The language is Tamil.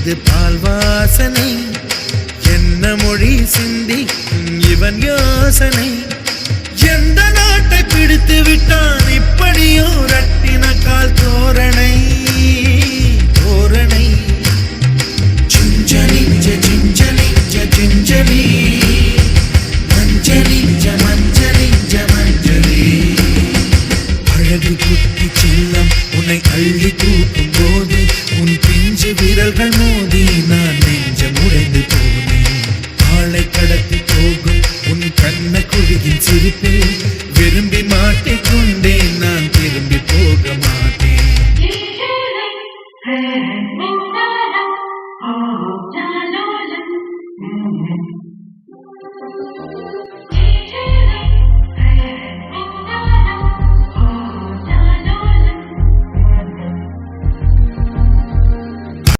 இது பால் வாசனை என்ன மொழி சிந்தி இவன் யோசனை எந்த நாட்டை பிடித்து விட்டான் இப்படியோ ரட்டின கால் தோரணை தோரணை சிஞ்சலி சிஞ்சலி சிஞ்சலி மஞ்சளி மஞ்சளி மஞ்சளி அழகு குட்டி செல்லம் உன்னை அள்ளி தூக்கும் போது உன் பிஞ்சு விரல்கள் மோதி நான் நெஞ்சம் உடைந்து போனேன் ஆளை கடத்தி போகும் உன் கண்ண குழியின் சிரிப்பில் விரும்பி மாட்டிக்கொண்டேன் நான் திரும்பி போக மாட்டேன்.